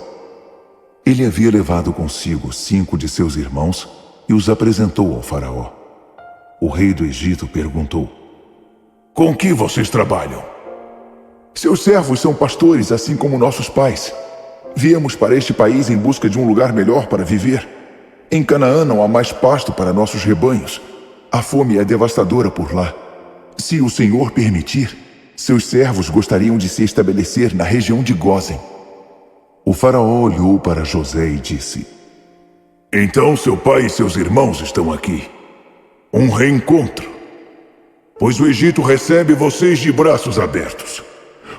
Ele havia levado consigo 5 de seus irmãos e os apresentou ao faraó. O rei do Egito perguntou: com que vocês trabalham? Seus servos são pastores, assim como nossos pais. Viemos para este país em busca de um lugar melhor para viver. Em Canaã não há mais pasto para nossos rebanhos. A fome é devastadora por lá. Se o Senhor permitir, seus servos gostariam de se estabelecer na região de Gósen. O faraó olhou para José e disse: então seu pai e seus irmãos estão aqui. Um reencontro. Pois o Egito recebe vocês de braços abertos.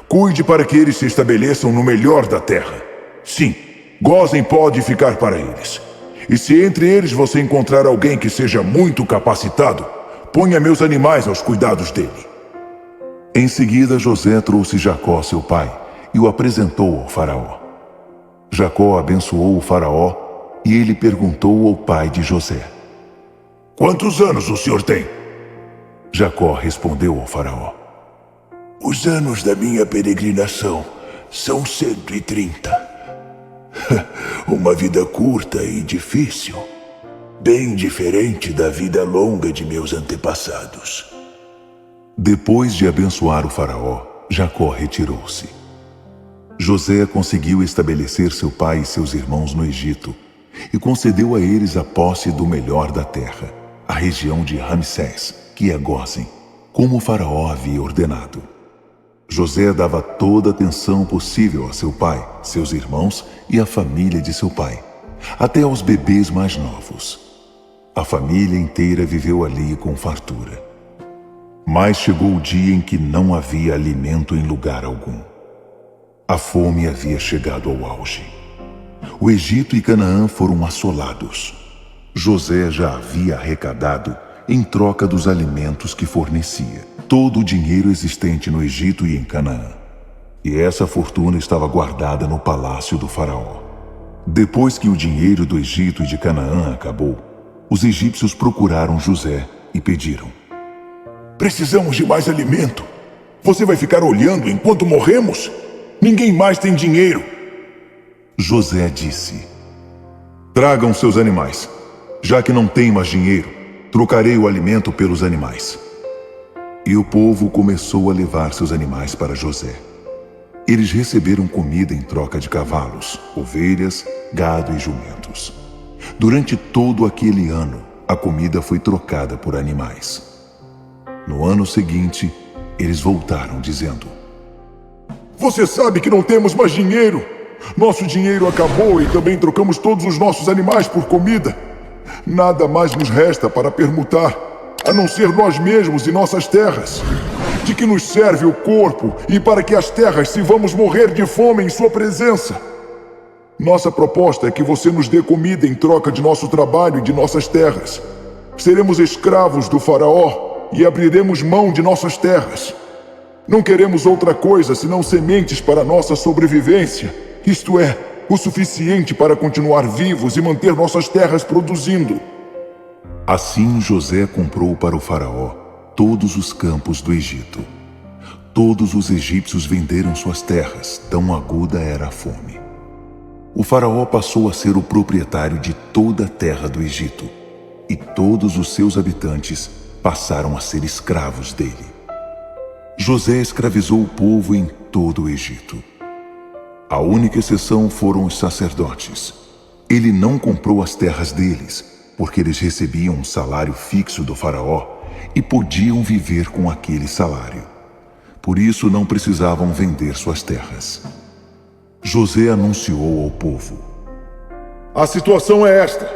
Cuide para que eles se estabeleçam no melhor da terra. Sim, Gósen pode ficar para eles. E se entre eles você encontrar alguém que seja muito capacitado, ponha meus animais aos cuidados dele. Em seguida, José trouxe Jacó, seu pai, e o apresentou ao faraó. Jacó abençoou o faraó e ele perguntou ao pai de José: quantos anos o senhor tem? Jacó respondeu ao faraó: os anos da minha peregrinação são 130. Uma vida curta e difícil, bem diferente da vida longa de meus antepassados. Depois de abençoar o faraó, Jacó retirou-se. José conseguiu estabelecer seu pai e seus irmãos no Egito e concedeu a eles a posse do melhor da terra, a região de Ramsés, que é Gósen, como o faraó havia ordenado. José dava toda a atenção possível a seu pai, seus irmãos e a família de seu pai, até aos bebês mais novos. A família inteira viveu ali com fartura. Mas chegou o dia em que não havia alimento em lugar algum. A fome havia chegado ao auge. O Egito e Canaã foram assolados. José já havia arrecadado, em troca dos alimentos que fornecia, todo o dinheiro existente no Egito e em Canaã. E essa fortuna estava guardada no palácio do faraó. Depois que o dinheiro do Egito e de Canaã acabou, os egípcios procuraram José e pediram: Precisamos de mais alimento. Você vai ficar olhando enquanto morremos? Ninguém mais tem dinheiro. José disse: Tragam seus animais. Já que não tem mais dinheiro, trocarei o alimento pelos animais. E o povo começou a levar seus animais para José. Eles receberam comida em troca de cavalos, ovelhas, gado e jumentos. Durante todo aquele ano, a comida foi trocada por animais. No ano seguinte, eles voltaram dizendo: Você sabe que não temos mais dinheiro. Nosso dinheiro acabou e também trocamos todos os nossos animais por comida. Nada mais nos resta para permutar, a não ser nós mesmos e nossas terras. De que nos serve o corpo e para que as terras se vamos morrer de fome em sua presença? Nossa proposta é que você nos dê comida em troca de nosso trabalho e de nossas terras. Seremos escravos do faraó e abriremos mão de nossas terras. Não queremos outra coisa senão sementes para nossa sobrevivência, isto é, o suficiente para continuar vivos e manter nossas terras produzindo. Assim José comprou para o faraó todos os campos do Egito. Todos os egípcios venderam suas terras, tão aguda era a fome. O faraó passou a ser o proprietário de toda a terra do Egito, e todos os seus habitantes passaram a ser escravos dele. José escravizou o povo em todo o Egito. A única exceção foram os sacerdotes. Ele não comprou as terras deles, porque eles recebiam um salário fixo do faraó e podiam viver com aquele salário. Por isso não precisavam vender suas terras. José anunciou ao povo: A situação é esta.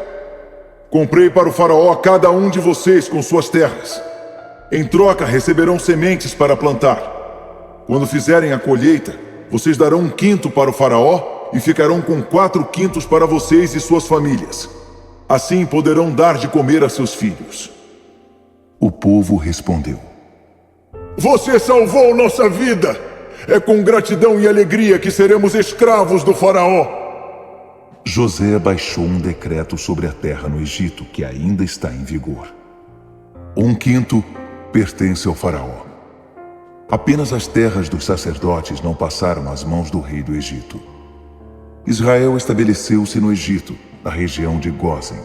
Comprei para o faraó cada um de vocês com suas terras. Em troca receberão sementes para plantar. Quando fizerem a colheita, vocês darão 1/5 para o faraó e ficarão com 4/5 para vocês e suas famílias. Assim poderão dar de comer a seus filhos. O povo respondeu: Você salvou nossa vida! É com gratidão e alegria que seremos escravos do faraó. José baixou um decreto sobre a terra no Egito que ainda está em vigor. 1/5 pertence ao faraó. Apenas as terras dos sacerdotes não passaram às mãos do rei do Egito. Israel estabeleceu-se no Egito, na região de Gósen.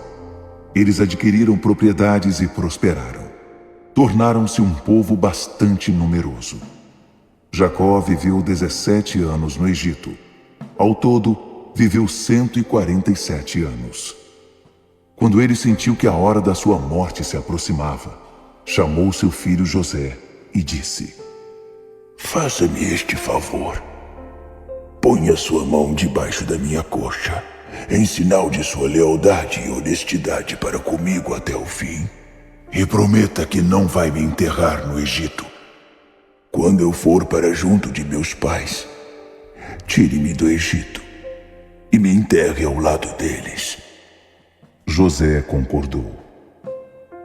Eles adquiriram propriedades e prosperaram. Tornaram-se um povo bastante numeroso. Jacó viveu 17 anos no Egito. Ao todo, viveu 147 anos. Quando ele sentiu que a hora da sua morte se aproximava, chamou seu filho José e disse: Faça-me este favor. Ponha sua mão debaixo da minha coxa, em sinal de sua lealdade e honestidade para comigo até o fim. E prometa que não vai me enterrar no Egito. Quando eu for para junto de meus pais, tire-me do Egito e me enterre ao lado deles. José concordou.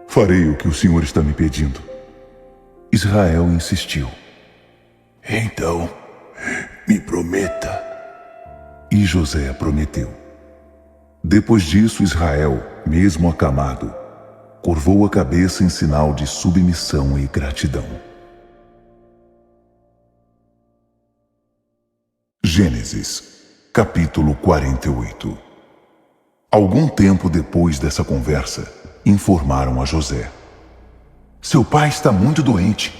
Farei o que o senhor está me pedindo. Israel insistiu. Então, me prometa. E José prometeu. Depois disso, Israel, mesmo acamado, curvou a cabeça em sinal de submissão e gratidão. Gênesis, capítulo 48. Algum tempo depois dessa conversa, informaram a José: Seu pai está muito doente.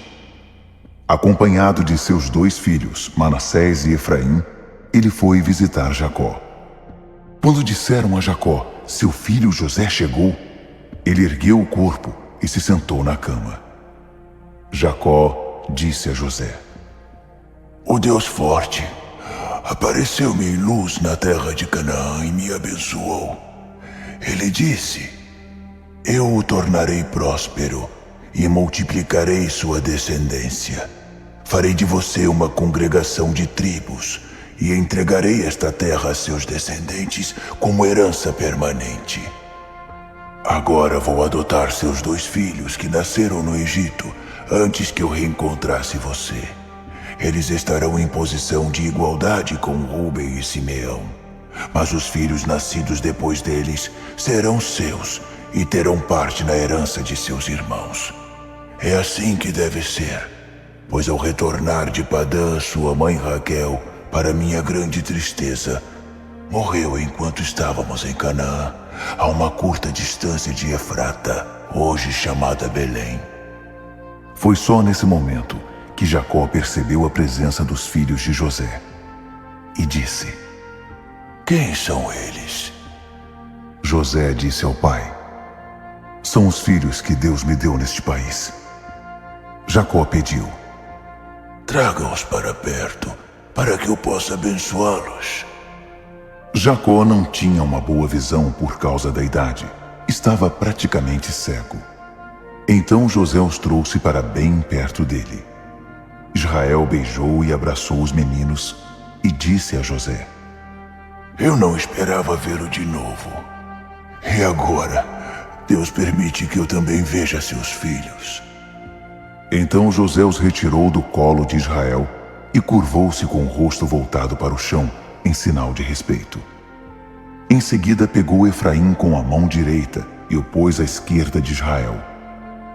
Acompanhado de seus 2 filhos, Manassés e Efraim, ele foi visitar Jacó. Quando disseram a Jacó: seu filho José chegou, ele ergueu o corpo e se sentou na cama. Jacó disse a José: O Deus forte apareceu-me em luz na terra de Canaã e me abençoou. Ele disse: eu o tornarei próspero e multiplicarei sua descendência. Farei de você uma congregação de tribos e entregarei esta terra a seus descendentes como herança permanente. Agora vou adotar seus 2 filhos que nasceram no Egito antes que eu reencontrasse você. Eles estarão em posição de igualdade com Rúben e Simeão. Mas os filhos nascidos depois deles serão seus e terão parte na herança de seus irmãos. É assim que deve ser, pois ao retornar de Padã, sua mãe Raquel, para minha grande tristeza, morreu enquanto estávamos em Canaã, a uma curta distância de Efrata, hoje chamada Belém. Foi só nesse momento que Jacó percebeu a presença dos filhos de José e disse: quem são eles? José disse ao pai: são os filhos que Deus me deu neste país. Jacó pediu: traga-os para perto, para que eu possa abençoá-los. Jacó não tinha uma boa visão por causa da idade. Estava praticamente cego. Então José os trouxe para bem perto dele. Israel beijou e abraçou os meninos e disse a José: eu não esperava vê-lo de novo. E agora, Deus permite que eu também veja seus filhos. Então José os retirou do colo de Israel e curvou-se com o rosto voltado para o chão, em sinal de respeito. Em seguida pegou Efraim com a mão direita e o pôs à esquerda de Israel.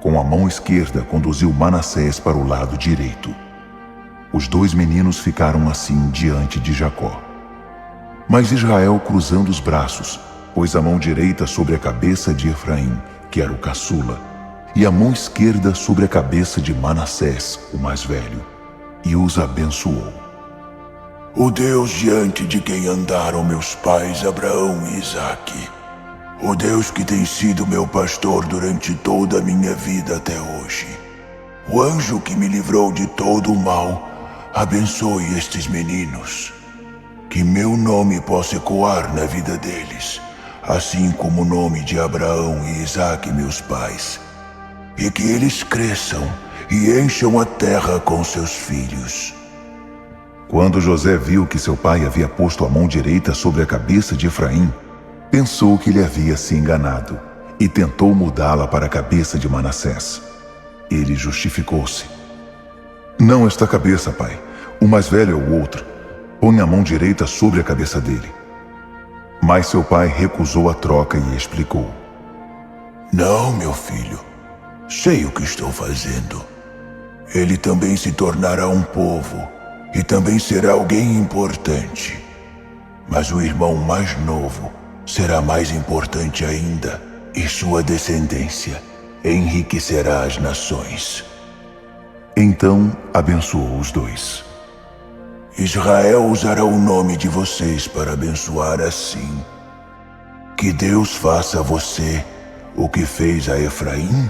Com a mão esquerda conduziu Manassés para o lado direito. Os 2 meninos ficaram assim diante de Jacó. Mas Israel, cruzando os braços, pôs a mão direita sobre a cabeça de Efraim, que era o caçula, e a mão esquerda sobre a cabeça de Manassés, o mais velho, e os abençoou. O Deus diante de quem andaram meus pais Abraão e Isaque, o Deus que tem sido meu pastor durante toda a minha vida até hoje, o anjo que me livrou de todo o mal, abençoe estes meninos. Que meu nome possa ecoar na vida deles, assim como o nome de Abraão e Isaque, meus pais. E que eles cresçam e encham a terra com seus filhos. Quando José viu que seu pai havia posto a mão direita sobre a cabeça de Efraim, pensou que ele havia se enganado e tentou mudá-la para a cabeça de Manassés. Ele justificou-se: não esta cabeça, pai. O mais velho é o outro. Põe a mão direita sobre a cabeça dele. Mas seu pai recusou a troca e explicou: não, meu filho. Sei o que estou fazendo. Ele também se tornará um povo e também será alguém importante. Mas o irmão mais novo será mais importante ainda, e sua descendência enriquecerá as nações. Então abençoou os 2. Israel usará o nome de vocês para abençoar assim. Que Deus faça a você o que fez a Efraim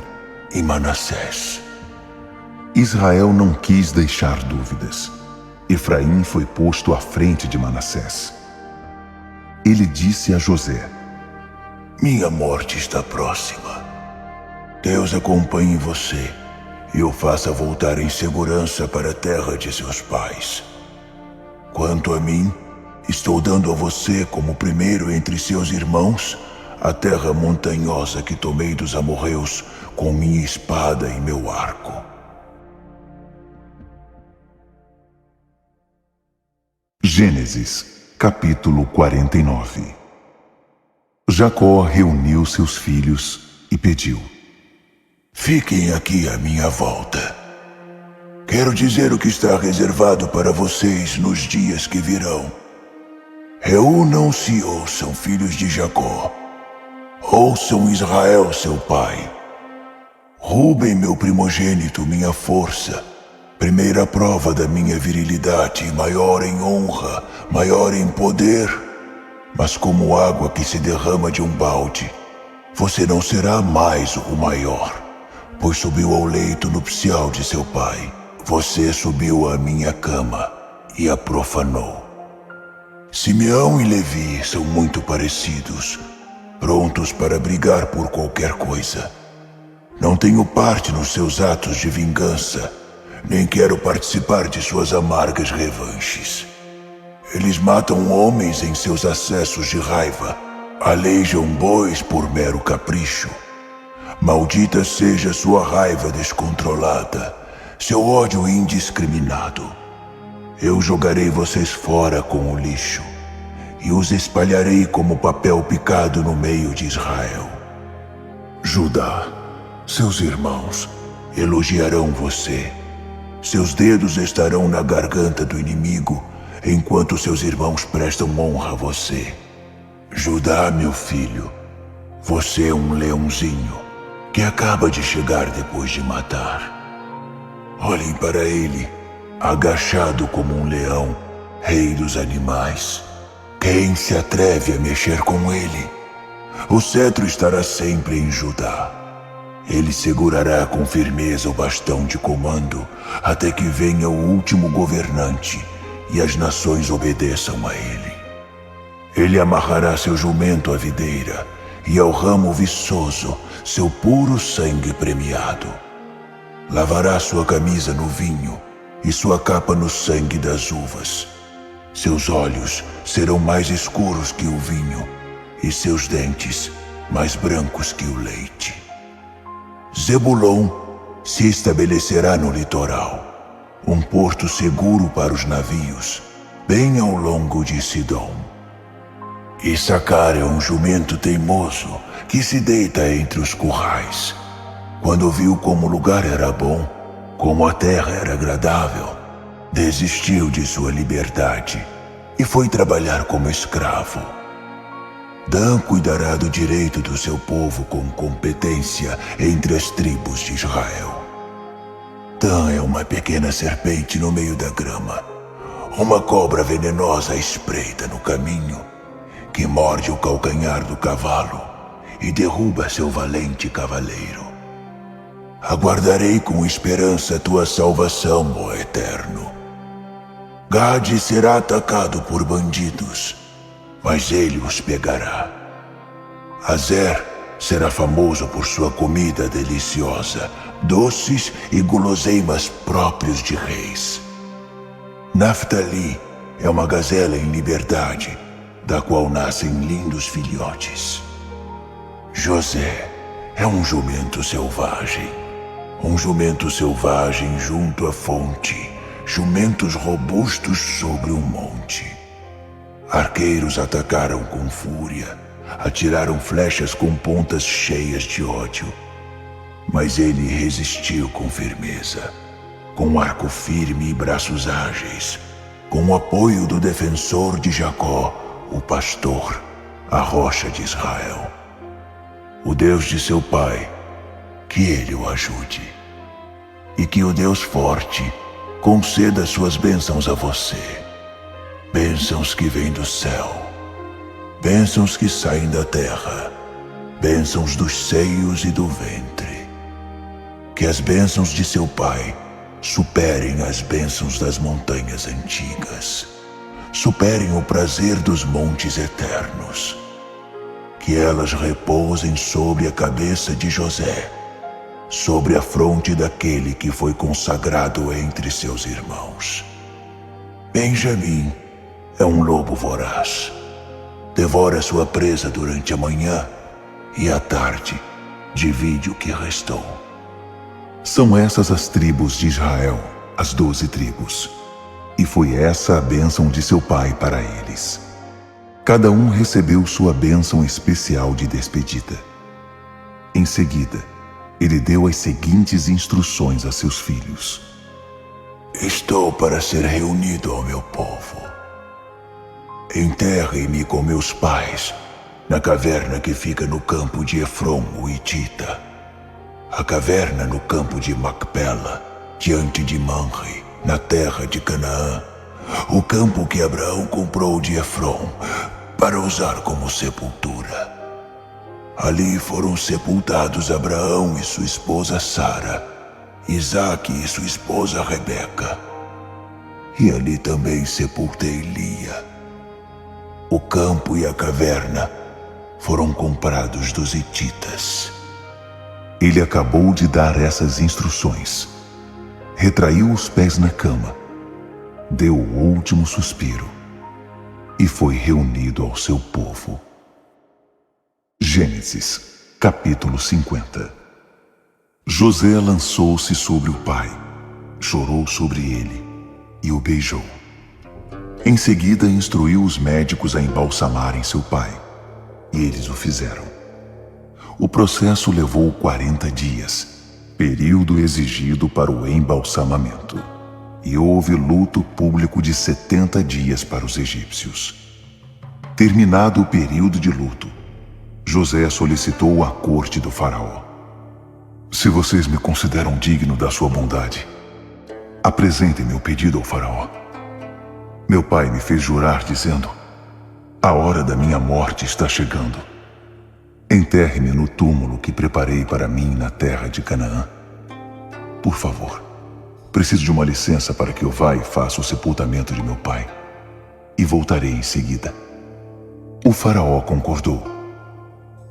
e Manassés. Israel não quis deixar dúvidas. Efraim foi posto à frente de Manassés. Ele disse a José: minha morte está próxima. Deus acompanhe você e o faça voltar em segurança para a terra de seus pais. Quanto a mim, estou dando a você como primeiro entre seus irmãos a terra montanhosa que tomei dos amorreus com minha espada e meu arco. Gênesis, capítulo 49. Jacó reuniu seus filhos e pediu: fiquem aqui à minha volta. Quero dizer o que está reservado para vocês nos dias que virão. Reúnam-se e ouçam, filhos de Jacó. Ouçam Israel, seu pai. Rúben, meu primogênito, minha força. Primeira prova da minha virilidade, maior em honra, maior em poder. Mas como água que se derrama de um balde, você não será mais o maior, pois subiu ao leito nupcial de seu pai. Você subiu à minha cama e a profanou. Simeão e Levi são muito parecidos, prontos para brigar por qualquer coisa. Não tenho parte nos seus atos de vingança, nem quero participar de suas amargas revanches. Eles matam homens em seus acessos de raiva, aleijam bois por mero capricho. Maldita seja sua raiva descontrolada, seu ódio indiscriminado. Eu jogarei vocês fora com o lixo e os espalharei como papel picado no meio de Israel. Judá, seus irmãos elogiarão você. Seus dedos estarão na garganta do inimigo, enquanto seus irmãos prestam honra a você. Judá, meu filho, você é um leãozinho que acaba de chegar depois de matar. Olhem para ele, agachado como um leão, rei dos animais. Quem se atreve a mexer com ele? O cetro estará sempre em Judá. Ele segurará com firmeza o bastão de comando até que venha o último governante e as nações obedeçam a ele. Ele amarrará seu jumento à videira e ao ramo viçoso seu puro sangue premiado. Lavará sua camisa no vinho e sua capa no sangue das uvas. Seus olhos serão mais escuros que o vinho e seus dentes mais brancos que o leite. Zebulon se estabelecerá no litoral, um porto seguro para os navios, bem ao longo de Sidom. Issacar é um jumento teimoso que se deita entre os currais. Quando viu como o lugar era bom, como a terra era agradável, desistiu de sua liberdade e foi trabalhar como escravo. Dan cuidará do direito do seu povo com competência entre as tribos de Israel. Dan é uma pequena serpente no meio da grama, uma cobra venenosa à espreita no caminho, que morde o calcanhar do cavalo e derruba seu valente cavaleiro. Aguardarei com esperança tua salvação, ó Eterno. Gade será atacado por bandidos, mas ele os pegará. Azer será famoso por sua comida deliciosa, doces e guloseimas próprios de reis. Naftali é uma gazela em liberdade, da qual nascem lindos filhotes. José é um jumento selvagem junto à fonte, jumentos robustos sobre um monte. Arqueiros atacaram com fúria, atiraram flechas com pontas cheias de ódio. Mas ele resistiu com firmeza, com arco firme e braços ágeis, com o apoio do defensor de Jacó, o pastor, a rocha de Israel. O Deus de seu pai, que ele o ajude. E que o Deus forte conceda suas bênçãos a você. Bênçãos que vêm do céu, bênçãos que saem da terra, bênçãos dos seios e do ventre. Que as bênçãos de seu pai superem as bênçãos das montanhas antigas, superem o prazer dos montes eternos. Que elas repousem sobre a cabeça de José, sobre a fronte daquele que foi consagrado entre seus irmãos. Benjamim é um lobo voraz. Devora sua presa durante a manhã e à tarde divide o que restou. São essas as tribos de Israel, as 12 tribos. E foi essa a bênção de seu pai para eles. Cada um recebeu sua bênção especial de despedida. Em seguida, ele deu as seguintes instruções a seus filhos. Estou para ser reunido ao meu povo. Enterrem-me com meus pais na caverna que fica no campo de Efron, o Hitita, a caverna no campo de Macpela, diante de Manre, na terra de Canaã, o campo que Abraão comprou de Efron para usar como sepultura. Ali foram sepultados Abraão e sua esposa Sara, Isaque e sua esposa Rebeca. E ali também sepultei Lia. O campo e a caverna foram comprados dos hititas. Ele acabou de dar essas instruções. Retraiu os pés na cama, deu o último suspiro e foi reunido ao seu povo. Gênesis, capítulo 50. José lançou-se sobre o pai, chorou sobre ele e o beijou. Em seguida instruiu os médicos a embalsamarem seu pai, e eles o fizeram. O processo levou 40 dias, período exigido para o embalsamamento, e houve luto público de 70 dias para os egípcios. Terminado o período de luto, José solicitou a corte do faraó. Se vocês me consideram digno da sua bondade, apresentem meu pedido ao faraó. Meu pai me fez jurar dizendo: a hora da minha morte está chegando. Enterre-me no túmulo que preparei para mim na terra de Canaã. Por favor, preciso de uma licença para que eu vá e faça o sepultamento de meu pai, e voltarei em seguida. O faraó concordou.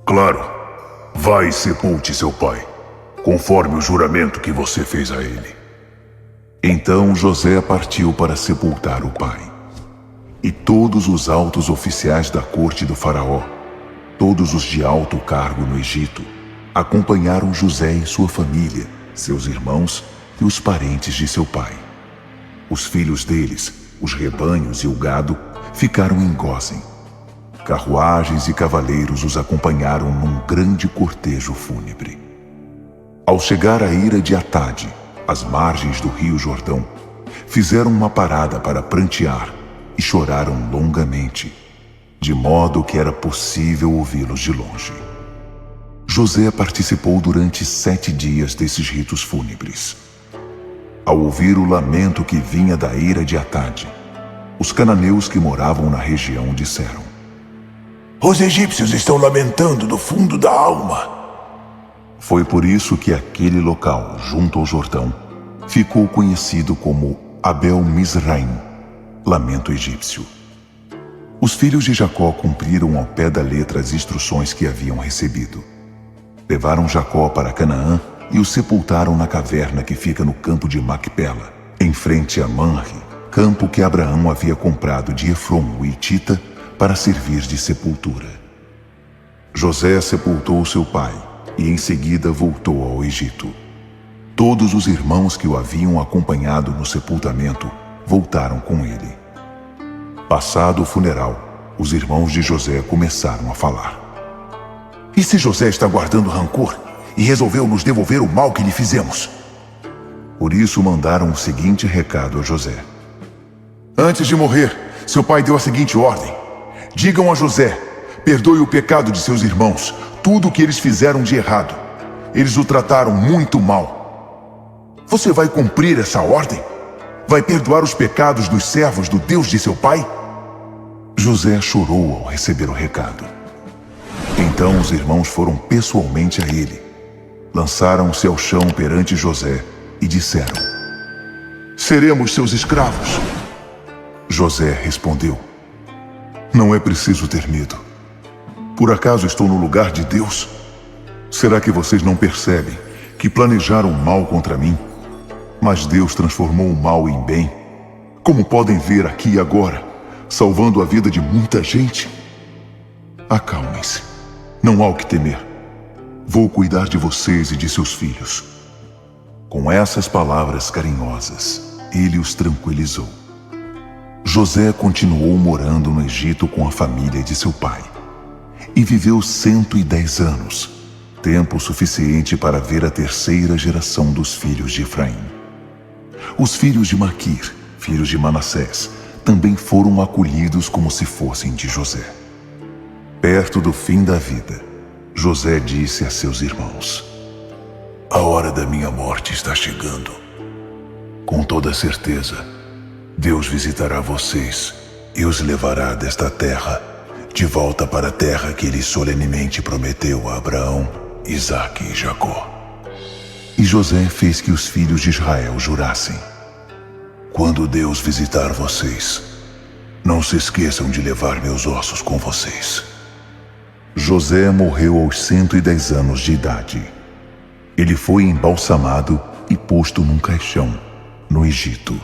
Claro, vai e sepulte seu pai, conforme o juramento que você fez a ele. Então José partiu para sepultar o pai. E todos os altos oficiais da corte do faraó, todos os de alto cargo no Egito, acompanharam José e sua família, seus irmãos e os parentes de seu pai. Os filhos deles, os rebanhos e o gado, ficaram em Gósen. Carruagens e cavaleiros os acompanharam num grande cortejo fúnebre. Ao chegar à ira de Atade, às margens do rio Jordão, fizeram uma parada para prantear e choraram longamente, de modo que era possível ouvi-los de longe. José participou durante 7 dias desses ritos fúnebres. Ao ouvir o lamento que vinha da ira de Atade, os cananeus que moravam na região disseram: os egípcios estão lamentando do fundo da alma. Foi por isso que aquele local, junto ao Jordão, ficou conhecido como Abel Mizraim, lamento egípcio. Os filhos de Jacó cumpriram ao pé da letra as instruções que haviam recebido. Levaram Jacó para Canaã e o sepultaram na caverna que fica no campo de Macpela, em frente a Manre, campo que Abraão havia comprado de Efron, o hitita, para servir de sepultura. José sepultou seu pai e em seguida voltou ao Egito. Todos os irmãos que o haviam acompanhado no sepultamento voltaram com ele. Passado o funeral, os irmãos de José começaram a falar. E se José está guardando rancor e resolveu nos devolver o mal que lhe fizemos? Por isso mandaram o seguinte recado a José. Antes de morrer, seu pai deu a seguinte ordem: digam a José, perdoe o pecado de seus irmãos, tudo o que eles fizeram de errado. Eles o trataram muito mal. Você vai cumprir essa ordem? Vai perdoar os pecados dos servos do Deus de seu pai? José chorou ao receber o recado. Então os irmãos foram pessoalmente a ele. Lançaram-se ao chão perante José e disseram: seremos seus escravos. José respondeu: não é preciso ter medo. Por acaso estou no lugar de Deus? Será que vocês não percebem que planejaram mal contra mim, mas Deus transformou o mal em bem? Como podem ver aqui e agora, salvando a vida de muita gente? Acalmem-se, não há o que temer. Vou cuidar de vocês e de seus filhos. Com essas palavras carinhosas, ele os tranquilizou. José continuou morando no Egito com a família de seu pai e viveu 110 anos, tempo suficiente para ver a terceira geração dos filhos de Efraim. Os filhos de Maquir, filhos de Manassés, também foram acolhidos como se fossem de José. Perto do fim da vida, José disse a seus irmãos: a hora da minha morte está chegando. Com toda certeza, Deus visitará vocês e os levará desta terra de volta para a terra que ele solenemente prometeu a Abraão, Isaque e Jacó. E José fez que os filhos de Israel jurassem: quando Deus visitar vocês, não se esqueçam de levar meus ossos com vocês. José morreu aos 110 anos de idade. Ele foi embalsamado e posto num caixão, no Egito.